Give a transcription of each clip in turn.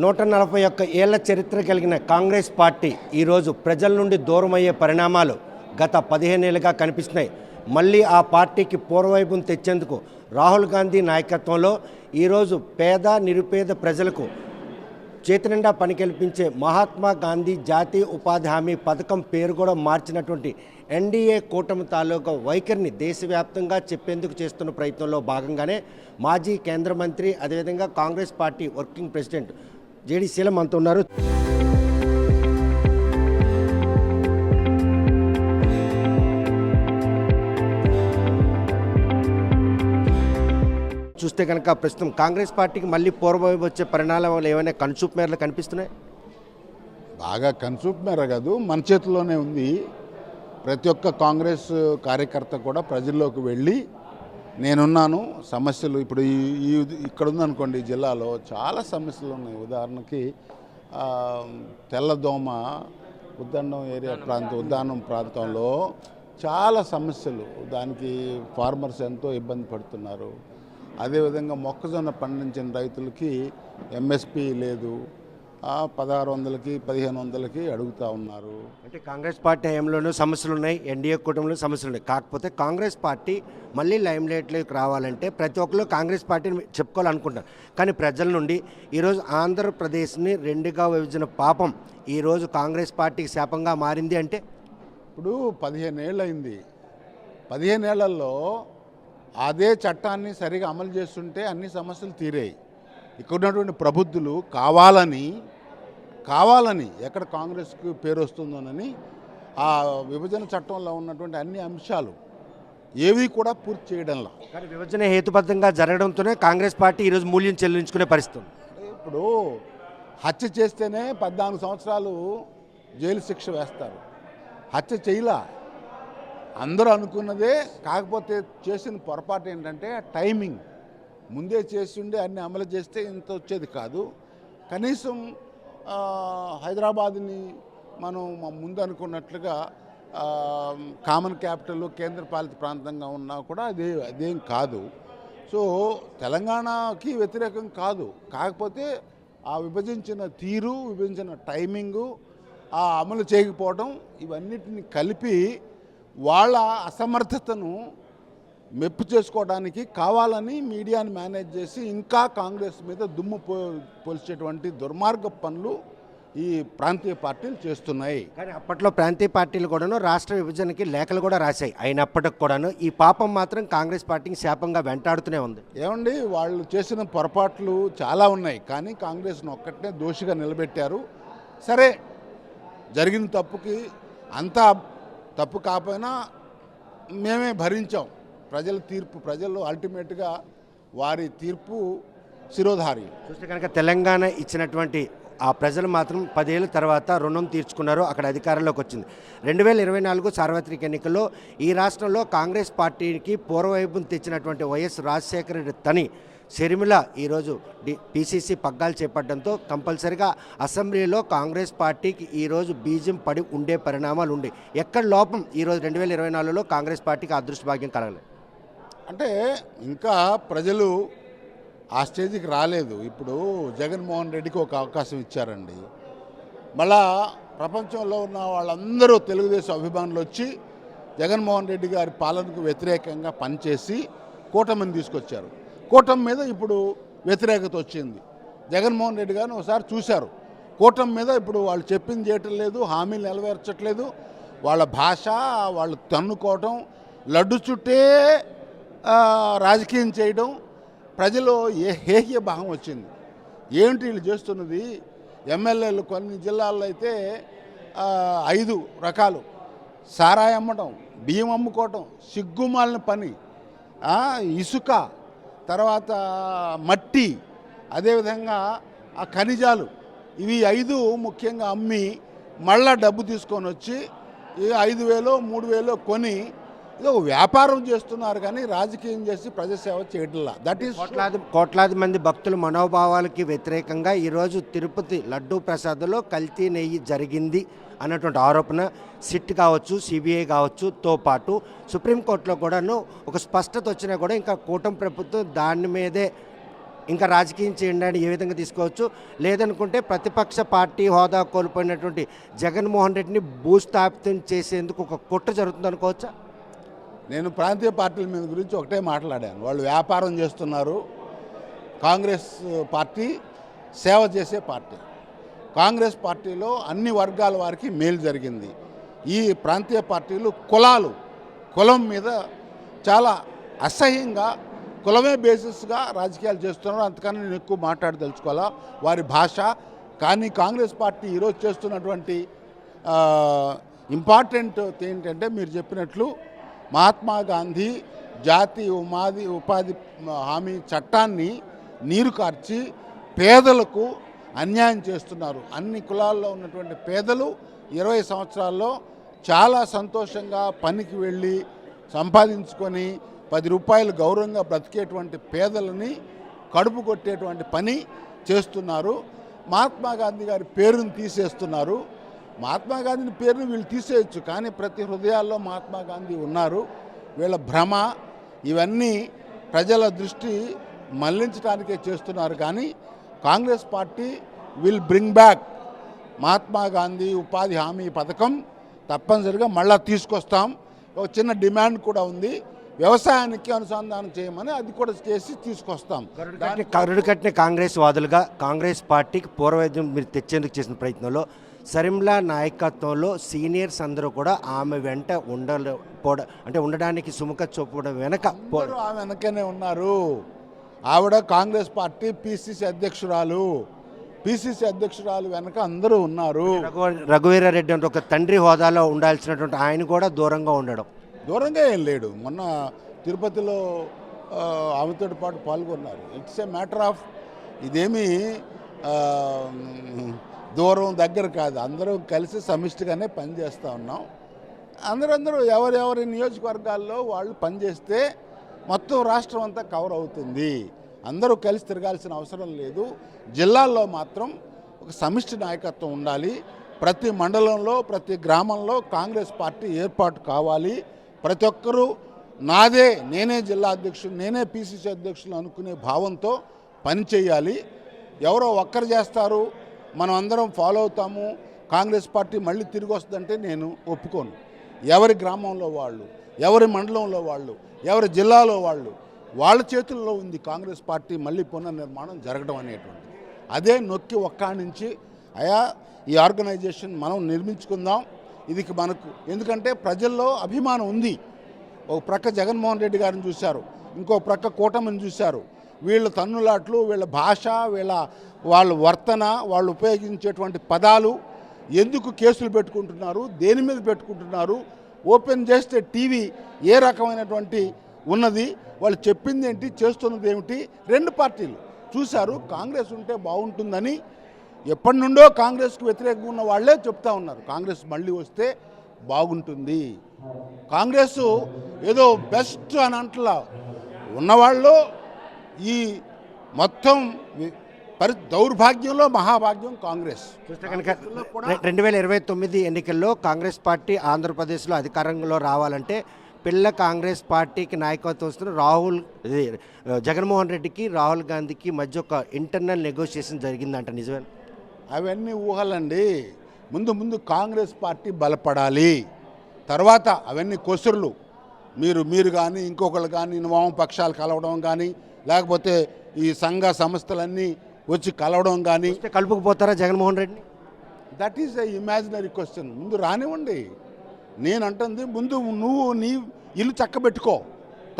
141 ఏళ్ల చరిత్ర కలిగిన కాంగ్రెస్ పార్టీ ఈరోజు ప్రజల నుండి దూరమయ్యే పరిణామాలు గత 15 ఏళ్ళుగా కనిపిస్తున్నాయి. మళ్ళీ ఆ పార్టీకి పూర్వవైపును తెచ్చేందుకు రాహుల్ గాంధీ నాయకత్వంలో ఈరోజు పేద నిరుపేద ప్రజలకు చేతినిండా పని కల్పించే మహాత్మా గాంధీ జాతీయ ఉపాధి హామీ పథకం పేరు కూడా మార్చినటువంటి ఎన్డీఏ కూటమి తాలూకా వైఖరిని దేశవ్యాప్తంగా చెప్పేందుకు చేస్తున్న ప్రయత్నంలో భాగంగానే మాజీ కేంద్ర మంత్రి అదేవిధంగా Congress party working president JD Seelam అంత ఉన్నారు. చూస్తే కనుక ప్రస్తుతం కాంగ్రెస్ పార్టీకి మళ్ళీ పూర్వవైపు వచ్చే పరిణామాలు ఏమైనా కనుచూపు మేరలు కనిపిస్తున్నాయి? బాగా కన్సూప్ మేర కాదు, మన చేతిలోనే ఉంది. ప్రతి ఒక్క కాంగ్రెస్ కార్యకర్త కూడా ప్రజల్లోకి వెళ్ళి నేనున్నాను, సమస్యలు ఇప్పుడు ఇక్కడ ఉందనుకోండి, ఈ జిల్లాలో చాలా సమస్యలు ఉన్నాయి. ఉదాహరణకి తెల్లదోమ ఉద్దానం ప్రాంతంలో చాలా సమస్యలు, దానికి ఫార్మర్స్ ఎంతో ఇబ్బంది పడుతున్నారు. అదేవిధంగా మొక్కజొన్న పండించిన రైతులకి ఎంఎస్పి లేదు, 1600కి 1500కి అడుగుతూ ఉన్నారు. అంటే కాంగ్రెస్ పార్టీ హయాంలోనూ సమస్యలు ఉన్నాయి, ఎన్డీఏ కూటమిలో సమస్యలు ఉన్నాయి. కాకపోతే కాంగ్రెస్ పార్టీ మళ్ళీ లైమ్ లైట్లోకి రావాలంటే ప్రతి ఒక్కరు కాంగ్రెస్ పార్టీని చెప్పుకోవాలనుకుంటారు. కానీ ప్రజల నుండి ఈరోజు ఆంధ్రప్రదేశ్ని రెండుగా విభజన పాపం ఈరోజు కాంగ్రెస్ పార్టీకి శాపంగా మారింది. అంటే ఇప్పుడు 15 ఏళ్ళు అయింది. 15 ఏళ్లలో అదే చట్టాన్ని సరిగా అమలు చేస్తుంటే అన్ని సమస్యలు తీరాయి. ఇక్కడ ఉన్నటువంటి ప్రబుద్ధులు కావాలని ఎక్కడ కాంగ్రెస్కి పేరు వస్తుందోనని ఆ విభజన చట్టంలో ఉన్నటువంటి అన్ని అంశాలు ఏవి కూడా పూర్తి చేయడంలా. కానీ విభజన హేతుబద్ధంగా జరగడంతోనే కాంగ్రెస్ పార్టీ ఈరోజు మూల్యం చెల్లించుకునే పరిస్థితి. ఇప్పుడు హత్య చేస్తేనే 14 సంవత్సరాలు జైలు శిక్ష వేస్తారు. హత్య చేయలా, అందరూ అనుకున్నదే. కాకపోతే చేసిన పొరపాటు ఏంటంటే టైమింగ్. ముందే చేస్తుండే అన్ని అమలు చేస్తే ఇంత వచ్చేది కాదు. కనీసం హైదరాబాద్ని మనం ముందు అనుకున్నట్లుగా కామన్ క్యాపిటల్ కేంద్రపాలిత ప్రాంతంగా ఉన్నా కూడా అదేం కాదు. సో తెలంగాణకి వ్యతిరేకం కాదు, కాకపోతే ఆ విభజించిన తీరు, విభజించిన టైమింగు, ఆ అమలు చేయకపోవడం, ఇవన్నిటిని కలిపి వాళ్ళ అసమర్థతను మెప్పు చేసుకోవడానికి కావాలని మీడియాని మేనేజ్ చేసి ఇంకా కాంగ్రెస్ మీద దుమ్ము పోల్చేటువంటి దుర్మార్గ పనులు ఈ ప్రాంతీయ పార్టీలు చేస్తున్నాయి. కానీ అప్పట్లో ప్రాంతీయ పార్టీలు కూడాను రాష్ట్ర విభజనకి లేఖలు కూడా రాశాయి. అయినప్పటికి కూడాను ఈ పాపం మాత్రం కాంగ్రెస్ పార్టీకి శాపంగా వెంటాడుతూనే ఉంది. ఏమండి, వాళ్ళు చేసిన పొరపాట్లు చాలా ఉన్నాయి, కానీ కాంగ్రెస్ను ఒక్కటే దోషిగా నిలబెట్టారు. సరే, జరిగిన తప్పుకి అంతా తప్పు కాకపోయినా మేమే భరించాం. ప్రజల తీర్పు, ప్రజలు అల్టిమేట్గా వారి తీర్పు శిరోధారి. చూస్తే కనుక తెలంగాణ ఇచ్చినటువంటి ఆ ప్రజలు మాత్రం 10 ఏళ్ళ తర్వాత రుణం తీర్చుకున్నారు, అక్కడ అధికారంలోకి వచ్చింది. 2024 సార్వత్రిక ఎన్నికల్లో ఈ రాష్ట్రంలో కాంగ్రెస్ పార్టీకి పూర్వవైపును తెచ్చినటువంటి వైఎస్ రాజశేఖర రెడ్డి తని షర్మిల ఈరోజు పీసీసీ పగ్గాలు చేపట్టడంతో కంపల్సరిగా అసెంబ్లీలో కాంగ్రెస్ పార్టీకి ఈరోజు బీజం పడి ఉండే పరిణామాలు ఉండే. ఎక్కడ లోపం ఈరోజు 2024లో కాంగ్రెస్ పార్టీకి అదృష్ట భాగ్యం కలగలేదు అంటే ఇంకా ప్రజలు ఆ స్టేజ్కి రాలేదు. ఇప్పుడు జగన్మోహన్ రెడ్డికి ఒక అవకాశం ఇచ్చారండి. మళ్ళా ప్రపంచంలో ఉన్న వాళ్ళందరూ తెలుగుదేశం అభిమానులు వచ్చి జగన్మోహన్ రెడ్డి గారి పాలనకు వ్యతిరేకంగా పనిచేసి కూటమిని తీసుకొచ్చారు. కూటమి మీద ఇప్పుడు వ్యతిరేకత వచ్చింది. జగన్మోహన్ రెడ్డి గారిని ఒకసారి చూశారు. కూటమి మీద ఇప్పుడు వాళ్ళు చెప్పింది చేయటం లేదు, హామీలు నెరవేర్చట్లేదు. వాళ్ళ భాష, వాళ్ళు తన్నుకోవటం, లడ్డు చుట్టే రాజకీయం చేయడం, ప్రజలు హేహ్య భావం వచ్చింది. ఏమిటి వీళ్ళు చేస్తున్నది? ఎమ్మెల్యేలు కొన్ని జిల్లాల్లో అయితే 5 రకాలు సారాయి అమ్మటం, బియ్యం అమ్ముకోవటం, సిగ్గుమాలిన పని, ఇసుక, తర్వాత మట్టి, అదేవిధంగా ఆ ఖనిజాలు, ఇవి 5 ముఖ్యంగా అమ్మి మళ్ళా డబ్బు తీసుకొని వచ్చి 5,000 3,000 కొని ఇది వ్యాపారం చేస్తున్నారు. కానీ రాజకీయం చేసి ప్రజాసేవ చేయట్లా. దట్ ఈస్ కోట్లాది మంది భక్తుల మనోభావాలకి వ్యతిరేకంగా ఈరోజు తిరుపతి లడ్డూ ప్రసాదంలో కల్తీ నెయ్యి జరిగింది అన్నటువంటి ఆరోపణ సిట్ కావచ్చు, సిబిఐ కావచ్చుతో పాటు సుప్రీంకోర్టులో కూడాను ఒక స్పష్టత వచ్చినా కూడా ఇంకా కూటమి ప్రభుత్వం దాని మీదే ఇంకా రాజకీయం చేయడాన్ని ఏ విధంగా తీసుకోవచ్చు, లేదనుకుంటే ప్రతిపక్ష పార్టీ హోదా కోల్పోయినటువంటి జగన్మోహన్ రెడ్డిని భూస్థాపితం చేసేందుకు ఒక కుట్ర జరుగుతుంది అనుకోవచ్చా? నేను ప్రాంతీయ పార్టీల మీద గురించి ఒకటే మాట్లాడాను. వాళ్ళు వ్యాపారం చేస్తున్నారు. కాంగ్రెస్ పార్టీ సేవ చేసే పార్టీ. కాంగ్రెస్ పార్టీలో అన్ని వర్గాల వారికి మేలు జరిగింది. ఈ ప్రాంతీయ పార్టీలు కులం మీద చాలా అసహ్యంగా కులమే బేసిస్గా రాజకీయాలు చేస్తున్నారు. అంతకన్నా నేను ఎక్కువ మాట్లాడదలుచుకోవాలా వారి భాష. కానీ కాంగ్రెస్ పార్టీ ఈరోజు చేస్తున్నటువంటి ఇంపార్టెంట్ ఏంటంటే మీరు చెప్పినట్లు మహాత్మా గాంధీ జాతీయ ఉపాధి హామీ చట్టాన్ని నీరు కార్చి పేదలకు అన్యాయం చేస్తున్నారు. అన్ని కులాల్లో ఉన్నటువంటి పేదలు 20 సంవత్సరాల్లో చాలా సంతోషంగా పనికి వెళ్ళి సంపాదించుకొని 10 రూపాయలు గౌరవంగా బ్రతికేటువంటి పేదలని కడుపు కొట్టేటువంటి పని చేస్తున్నారు. మహాత్మా గాంధీ గారి పేరును తీసేస్తున్నారు. మహాత్మా గాంధీ పేరును వీళ్ళు తీసేయచ్చు, కానీ ప్రతి హృదయాల్లో మహాత్మా గాంధీ ఉన్నారు. వీళ్ళ భ్రమ ఇవన్నీ ప్రజల దృష్టి మళ్లించడానికే చేస్తున్నారు. కానీ Congress party will bring back Mahatma Gandhi ఉపాధి హామీ పథకం తప్పనిసరిగా మళ్ళా తీసుకొస్తాం. ఒక చిన్న డిమాండ్ కూడా ఉంది, వ్యవసాయానికి అనుసంధానం చేయమని, అది కూడా చేసి తీసుకొస్తాం. కరుడు కట్టిన కాంగ్రెస్ వాదులుగా కాంగ్రెస్ పార్టీకి పూర్వవైద్యం మీరు తెచ్చేందుకు చేసిన ప్రయత్నంలో షర్మిలా నాయకత్వంలో సీనియర్స్ అందరూ కూడా ఆమె వెంట ఉండడానికి సుముఖ చూపడం వెనక ఆమె వెనకనే ఉన్నారు. ఆవిడ కాంగ్రెస్ పార్టీ పిసిసి అధ్యక్షురాలు వెనక అందరూ ఉన్నారు. రఘువీరారెడ్డి అంటే ఒక తండ్రి హోదాలో ఉండాల్సినటువంటి ఆయన కూడా దూరంగా ఏం లేడు. మొన్న తిరుపతిలో ఆమెతో పాటు పాల్గొన్నారు. ఇట్స్ ఏ మ్యాటర్ ఆఫ్, ఇదేమీ దూరం దగ్గర కాదు. అందరూ కలిసి సమిష్టిగానే పనిచేస్తూ ఉన్నాం. అందరూ ఎవరెవరి నియోజకవర్గాల్లో వాళ్ళు పనిచేస్తే మొత్తం రాష్ట్రం అంతా కవర్ అవుతుంది. అందరూ కలిసి తిరగాల్సిన అవసరం లేదు. జిల్లాల్లో మాత్రం ఒక సమిష్టి నాయకత్వం ఉండాలి. ప్రతి మండలంలో ప్రతి గ్రామంలో కాంగ్రెస్ పార్టీ ఏర్పాటు కావాలి. ప్రతి ఒక్కరూ నేనే జిల్లా అధ్యక్షుడు, నేనే పిసిసి అధ్యక్షులు అనుకునే భావంతో పనిచేయాలి. ఎవరో ఒక్కరు చేస్తారు, మనం అందరం ఫాలో అవుతాము, కాంగ్రెస్ పార్టీ మళ్ళీ తిరిగి వస్తుందంటే నేను ఒప్పుకోను. ఎవరి గ్రామంలో వాళ్ళు, ఎవరి మండలంలో వాళ్ళు, ఎవరి జిల్లాలో వాళ్ళ చేతుల్లో ఉంది కాంగ్రెస్ పార్టీ మళ్ళీ పునర్నిర్మాణం జరగడం అనేటువంటిది. అదే నొక్కి ఒక్కానించి ఈ ఆర్గనైజేషన్ మనం నిర్మించుకుందాం. ఇది మనకు ఎందుకంటే ప్రజల్లో అభిమానం ఉంది. ఒక ప్రక్క జగన్మోహన్ రెడ్డి గారిని చూశారు, ఇంకో ప్రక్క కూటమిని చూశారు. వీళ్ళ తన్నులాట్లు, వీళ్ళ భాష, వాళ్ళ వర్తన, వాళ్ళు ఉపయోగించేటువంటి పదాలు, ఎందుకు కేసులు పెట్టుకుంటున్నారు, దేని మీద పెట్టుకుంటున్నారు, ఓపెన్ చేస్తే టీవీ ఏ రకమైనటువంటి ఉన్నది, వాళ్ళు చెప్పింది ఏంటి, చేస్తున్నది ఏమిటి, రెండు పార్టీలు చూశారు. కాంగ్రెస్ ఉంటే బాగుంటుందని ఎప్పటి నుండో కాంగ్రెస్కు వ్యతిరేకంగా ఉన్న వాళ్ళే చెప్తా ఉన్నారు. కాంగ్రెస్ మళ్ళీ వస్తే బాగుంటుంది, కాంగ్రెస్ ఏదో బెస్ట్ అని అంటలా ఉన్నవాళ్ళు ఈ మొత్తం దౌర్భాగ్యంలో మహాభాగ్యం కాంగ్రెస్. చూస్తే కనుక 2029 ఎన్నికల్లో కాంగ్రెస్ పార్టీ ఆంధ్రప్రదేశ్లో అధికారంలో రావాలంటే పిల్ల కాంగ్రెస్ పార్టీకి నాయకత్వం వస్తున్న జగన్మోహన్ రెడ్డికి రాహుల్ గాంధీకి మధ్య ఒక ఇంటర్నల్ నెగోషియేషన్ జరిగిందంట, నిజమే? అవన్నీ ఊహలండి. ముందు కాంగ్రెస్ పార్టీ బలపడాలి, తర్వాత అవన్నీ కొసురులు. మీరు కానీ ఇంకొకరు కానీ వామపక్షాలు కలవడం కానీ, లేకపోతే ఈ సంఘ సంస్థలన్నీ వచ్చి కలవడం కానీ. కలుపుకుపోతారా జగన్మోహన్ రెడ్డిని? That is a imaginary question. ముందు రానివ్వండి. నేను అంటుంది ముందు నువ్వు నీ ఇల్లు చక్కబెట్టుకో,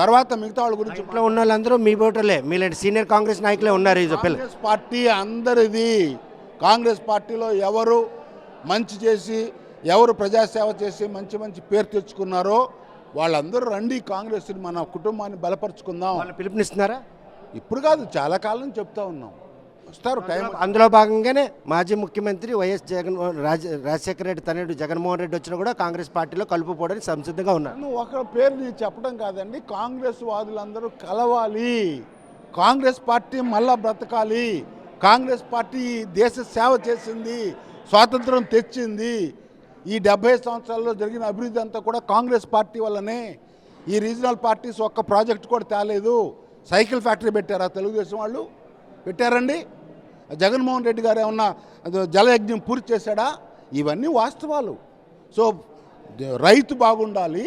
తర్వాత మిగతా వాళ్ళ గురించి. ఇంట్లో ఉన్న వాళ్ళందరూ మీ బోటలే, మీలాంటి సీనియర్ కాంగ్రెస్ నాయకులే ఉన్నారు. కాంగ్రెస్ పార్టీ అందరిది. కాంగ్రెస్ పార్టీలో ఎవరు మంచి చేసి, ఎవరు ప్రజాసేవ చేసి మంచి పేరు తెచ్చుకున్నారో వాళ్ళందరూ రండి, కాంగ్రెస్ని మన కుటుంబాన్ని బలపరుచుకుందాం. వాళ్ళు పిలుపునిస్తున్నారా? ఇప్పుడు కాదు, చాలా కాలం చెప్తా ఉన్నాం, వస్తారు టైం. అందులో భాగంగానే మాజీ ముఖ్యమంత్రి రాజశేఖర రెడ్డి తనయుడు జగన్మోహన్ రెడ్డి వచ్చినా కూడా కాంగ్రెస్ పార్టీలో కలుపుకోవడానికి సంసిద్ధంగా ఉన్నారు. ఒక పేరు నేను చెప్పడం కాదండి, కాంగ్రెస్ వాదులందరూ కలవాలి, కాంగ్రెస్ పార్టీ మళ్ళా బ్రతకాలి. కాంగ్రెస్ పార్టీ దేశ సేవ చేసింది, స్వాతంత్రం తెచ్చింది. ఈ 70 సంవత్సరాల్లో జరిగిన అభివృద్ధి అంతా కూడా కాంగ్రెస్ పార్టీ వల్లనే. ఈ రీజనల్ పార్టీస్ ఒక్క ప్రాజెక్ట్ కూడా తేలేదు. సైకిల్ ఫ్యాక్టరీ పెట్టారా తెలుగుదేశం వాళ్ళు? పెట్టారండి? జగన్మోహన్ రెడ్డి గారు ఏమన్నా జలయజ్ఞం పూర్తి చేశాడా? ఇవన్నీ వాస్తవాలు. సో రైతు బాగుండాలి,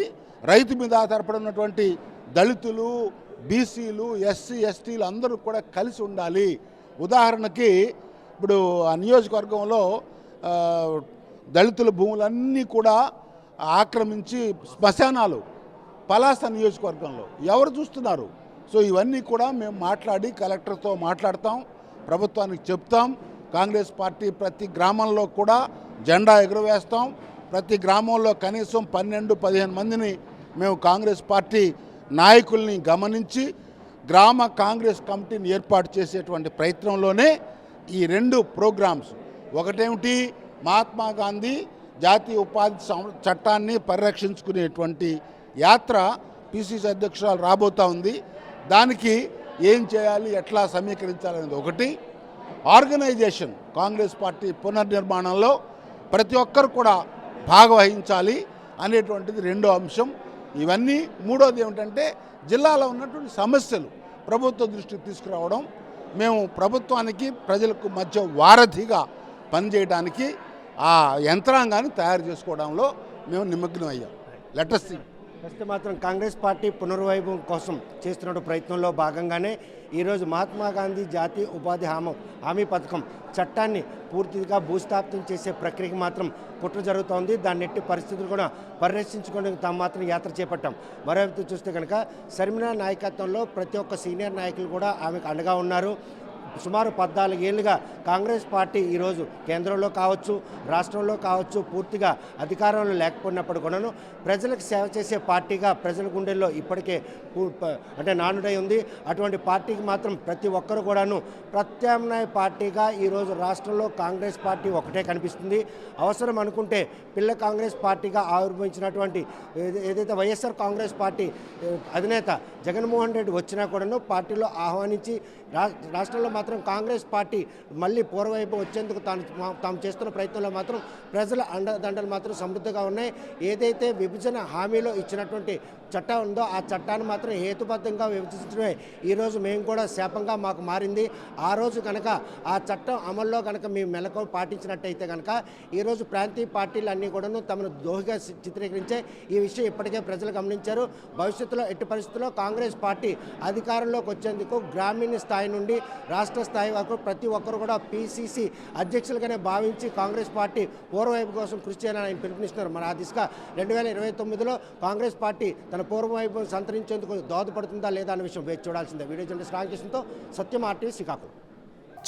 రైతు మీద ఆధారపడినటువంటి దళితులు, బీసీలు, ఎస్సీ ఎస్టీలు అందరూ కూడా కలిసి ఉండాలి. ఉదాహరణకి ఇప్పుడు ఆ నియోజకవర్గంలో దళితుల భూములన్నీ కూడా ఆక్రమించి శ్మశానాలు పలాస నియోజకవర్గంలో ఎవరు చూస్తున్నారు? సో ఇవన్నీ కూడా మేము మాట్లాడి కలెక్టర్తో మాట్లాడతాం, ప్రభుత్వానికి చెప్తాం. కాంగ్రెస్ పార్టీ ప్రతి గ్రామంలో కూడా జెండా ఎగురవేస్తాం. ప్రతి గ్రామంలో కనీసం 12-15 మందిని మేము కాంగ్రెస్ పార్టీ నాయకుల్ని గమనించి గ్రామ కాంగ్రెస్ కమిటీని ఏర్పాటు చేసేటువంటి ప్రయత్నంలోనే ఈ 2 ప్రోగ్రామ్స్, ఒకటేమిటి మహాత్మా గాంధీ జాతీయ ఉపాధి చట్టాన్ని పరిరక్షించుకునేటువంటి యాత్ర పిసిసి అధ్యక్షురాలు రాబోతూ ఉంది. దానికి ఏం చేయాలి, ఎట్లా సమీకరించాలనేది ఒకటి. ఆర్గనైజేషన్ కాంగ్రెస్ పార్టీ పునర్నిర్మాణంలో ప్రతి ఒక్కరు కూడా భాగవహించాలి అనేటువంటిది రెండో అంశం. ఇవన్నీ మూడోది ఏమిటంటే జిల్లాలో ఉన్నటువంటి సమస్యలు ప్రభుత్వ దృష్టికి తీసుకురావడం. మేము ప్రభుత్వానికి ప్రజలకు మధ్య వారధిగా పనిచేయడానికి ఆ యంత్రాంగాన్ని తయారు చేసుకోవడంలో మేము నిమగ్నం అయ్యాం. Let's see. ప్రస్తుతం మాత్రం కాంగ్రెస్ పార్టీ పునర్వైభవం కోసం చేస్తున్న ప్రయత్నంలో భాగంగానే ఈరోజు మహాత్మా గాంధీ జాతీయ ఉపాధి హామీ పథకం చట్టాన్ని పూర్తిగా భూస్థాపితం చేసే ప్రక్రియకి మాత్రం కుట్ర జరుగుతోంది. దాన్ని ఎట్టి పరిస్థితులు కూడా పరిరక్షించుకోవడానికి తాము మాత్రం యాత్ర చేపట్టాం. మరోవైపు చూస్తే కనుక శర్మిల నాయకత్వంలో ప్రతి ఒక్క సీనియర్ నాయకులు కూడా ఆమెకు అండగా ఉన్నారు. సుమారు 14 ఏళ్ళుగా కాంగ్రెస్ పార్టీ ఈరోజు కేంద్రంలో కావచ్చు, రాష్ట్రంలో కావచ్చు, పూర్తిగా అధికారంలో లేకపోయినప్పుడు కూడాను ప్రజలకు సేవ చేసే పార్టీగా ప్రజల గుండెల్లో ఇప్పటికే అంటే నానుడై ఉంది. అటువంటి పార్టీకి మాత్రం ప్రతి ఒక్కరు కూడాను ప్రత్యామ్నాయ పార్టీగా ఈరోజు రాష్ట్రంలో కాంగ్రెస్ పార్టీ ఒకటే కనిపిస్తుంది. అవసరం అనుకుంటే పిల్ల కాంగ్రెస్ పార్టీగా ఆవిర్భవించినటువంటి ఏదైతే వైఎస్ఆర్ కాంగ్రెస్ పార్టీ అధినేత జగన్మోహన్ రెడ్డి వచ్చినా కూడాను పార్టీలో ఆహ్వానించి రాష్ట్రంలో మాత్రం కాంగ్రెస్ పార్టీ మళ్ళీ పూర్వవైపు వచ్చేందుకు తాము చేస్తున్న ప్రయత్నంలో మాత్రం ప్రజల అండదండలు మాత్రం సమృద్ధిగా ఉన్నాయి. ఏదైతే విభజన హామీలో ఇచ్చినటువంటి చట్టం ఉందో ఆ చట్టాన్ని మాత్రం హేతుబద్ధంగా విభజించడమే ఈరోజు మేము కూడా శాపంగా మాకు మారింది. ఆ రోజు కనుక ఆ చట్టం అమల్లో కనుక మేము మెలకువలు పాటించినట్టయితే కనుక ఈరోజు ప్రాంతీయ పార్టీలు అన్నీ కూడాను తమను దోహిగా చిత్రీకరించే ఈ విషయం ఇప్పటికే ప్రజలు గమనించారు. భవిష్యత్తులో ఎట్టి పరిస్థితుల్లో కాంగ్రెస్ పార్టీ అధికారంలోకి వచ్చేందుకు గ్రామీణ స్థాయి నుండి రాష్ట్ర స్థాయి వరకు ప్రతి ఒక్కరు కూడా పిసిసి అధ్యక్షులుగానే భావించి కాంగ్రెస్ పార్టీ పూర్వవైపు కోసం కృషి చేయాలని ఆయన పిలుపునిస్తున్నారు. మరి ఆ దిశగా 2029లో కాంగ్రెస్ పార్టీ తన పూర్వవైపు సంతరించేందుకు దోహదపడుతుందా లేదా అనే విషయం వేచి చూడాల్సిందే. వీడియో జర్నలిస్ట్ రామకృష్ణతో సత్యం, RTV, శ్రీకాకుళం.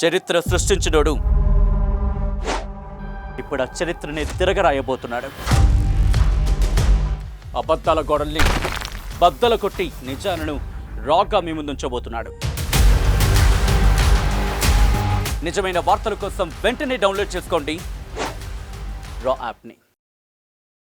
చరిత్ర సృష్టించినోడు ఇప్పుడు ఆ చరిత్రని తిరగరాయబోతున్నాడు. అబద్ధాల గోడల్ని బద్దల కొట్టి నిజాలను రాగా మీ ముందుంచబోతున్నాడు. నిజమైన వార్తల కోసం వెంటనే డౌన్లోడ్ చేసుకోండి రా యాప్ని.